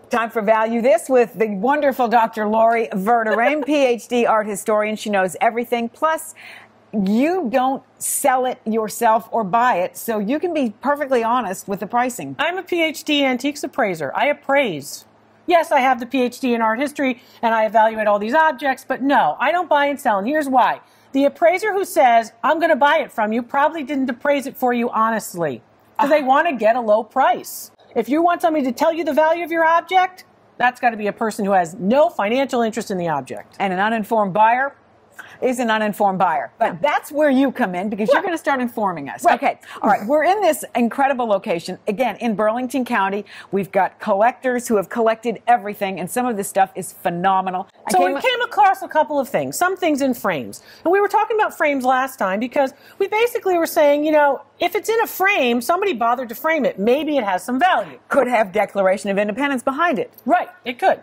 Time for Value This with the wonderful Dr. Lori Verderame, PhD art historian. She knows everything. Plus, you don't sell it yourself or buy it, so you can be perfectly honest with the pricing. I'm a PhD antiques appraiser. I appraise. Yes, I have the PhD in art history, and I evaluate all these objects, but no, I don't buy and sell, and here's why. The appraiser who says, I'm going to buy it from you, probably didn't appraise it for you honestly, because they want to get a low price. If you want somebody to tell you the value of your object, that's got to be a person who has no financial interest in the object. And an uninformed buyer is an uninformed buyer. But that's where you come in, because you're going to start informing us. Right. Okay. All right. We're in this incredible location. Again, in Burlington County, we've got collectors who have collected everything, and some of this stuff is phenomenal. So we came across a couple of things, some things in frames. And we were talking about frames last time because we basically were saying, you know, if it's in a frame, somebody bothered to frame it. Maybe it has some value. Could have Declaration of Independence behind it. Right. It could.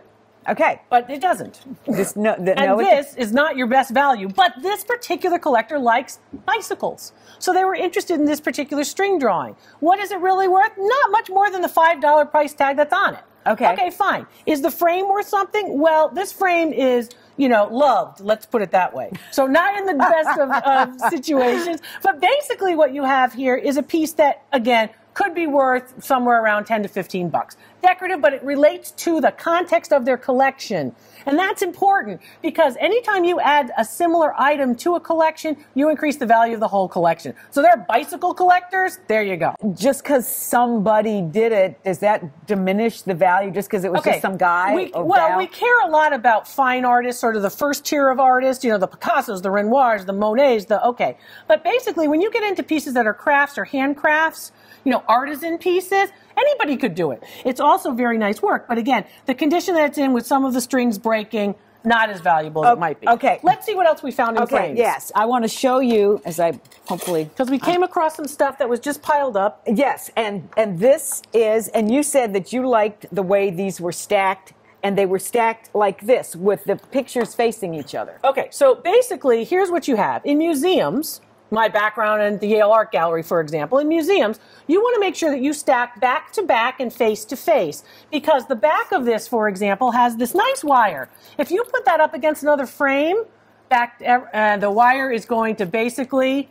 Okay. But it doesn't. This is not your best value. But this particular collector likes bicycles. So they were interested in this particular string drawing. What is it really worth? Not much more than the $5 price tag that's on it. Okay. Okay, fine. Is the frame worth something? Well, this frame is, you know, loved. Let's put it that way. So not in the best of situations. But basically what you have here is a piece that, again, could be worth somewhere around 10 to 15 bucks. Decorative, but it relates to the context of their collection. And that's important because anytime you add a similar item to a collection, you increase the value of the whole collection. So they're bicycle collectors. There you go. Just because somebody did it, does that diminish the value just because it was just some guy? We care a lot about fine artists, sort of the first tier of artists, you know, the Picassos, the Renoirs, the Monets, But basically, when you get into pieces that are crafts or handcrafts, you know, artisan pieces, anybody could do it. It's also very nice work. But again, the condition that it's in with some of the strings breaking, not as valuable as it might be. Okay. Let's see what else we found in frames. Yes. I want to show you, as I hopefully... Because we came across some stuff that was just piled up. Yes. And this is, and you said that you liked the way these were stacked, and they were stacked like this, with the pictures facing each other. Okay. So basically, here's what you have. In museums... My background in the Yale Art Gallery, for example, in museums, you want to make sure that you stack back to back and face to face, because the back of this, for example, has this nice wire. If you put that up against another frame, the wire is going to basically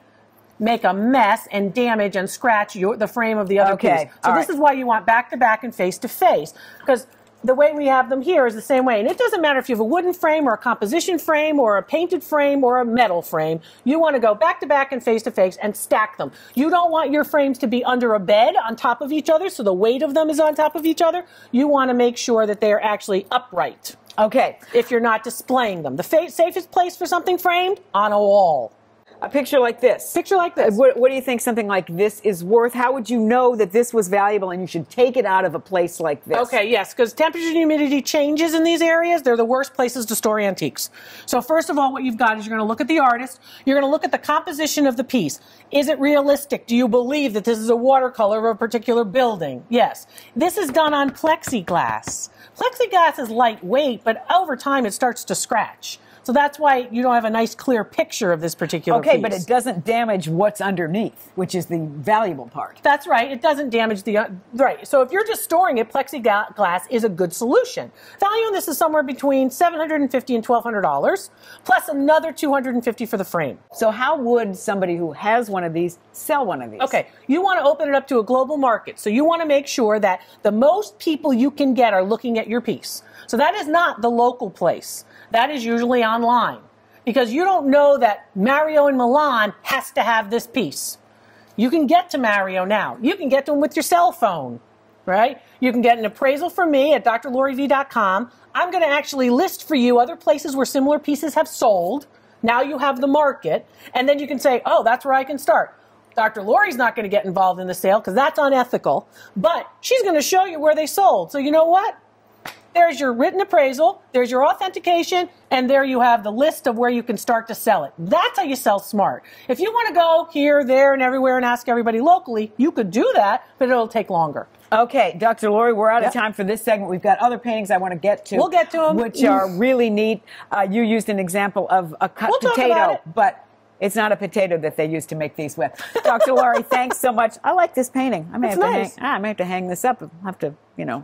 make a mess and damage and scratch the frame of the other piece. So this is why you want back to back and face to face, because the way we have them here is the same way. And it doesn't matter if you have a wooden frame or a composition frame or a painted frame or a metal frame. You want to go back to back and face to face and stack them. You don't want your frames to be under a bed on top of each other, so the weight of them is on top of each other. You want to make sure that they are actually upright. Okay. If you're not displaying them. The safest place for something framed? On a wall. A picture like this. Picture like this. What do you think something like this is worth? How would you know that this was valuable and you should take it out of a place like this? Okay, yes, because temperature and humidity changes in these areas. They're the worst places to store antiques. So first of all, what you've got is you're going to look at the artist. You're going to look at the composition of the piece. Is it realistic? Do you believe that this is a watercolor of a particular building? Yes. This is done on plexiglass. Plexiglass is lightweight, but over time it starts to scratch. So that's why you don't have a nice, clear picture of this particular piece. Okay, but it doesn't damage what's underneath, which is the valuable part. That's right. It doesn't damage the... right. So if you're just storing it, plexiglass is a good solution. Value on this is somewhere between $750 and $1,200, plus another $250 for the frame. So how would somebody who has one of these sell one of these? Okay. You want to open it up to a global market. So you want to make sure that the most people you can get are looking at your piece. So that is not the local place. That is usually online, because you don't know that Mario in Milan has to have this piece. You can get to Mario now. You can get to him with your cell phone, right? You can get an appraisal from me at drloriv.com. I'm going to actually list for you other places where similar pieces have sold. Now you have the market, and then you can say, oh, that's where I can start. Dr. Lori's not going to get involved in the sale because that's unethical, but she's going to show you where they sold. So you know what? There's your written appraisal, there's your authentication, and there you have the list of where you can start to sell it. That's how you sell smart. If you want to go here, there, and everywhere and ask everybody locally, you could do that, but it'll take longer. Okay, Dr. Lori, we're out of time for this segment. We've got other paintings I want to get to. We'll get to them. Which are really neat. You used an example of a cut potato, but It's not a potato that they used to make these with. Dr. Laurie, thanks so much. I like this painting. I may have to hang this up. I'll have to,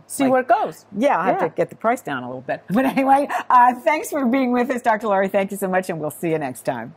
see where it goes. Yeah, I'll have to get the price down a little bit. But anyway, thanks for being with us, Dr. Laurie. Thank you so much, and we'll see you next time.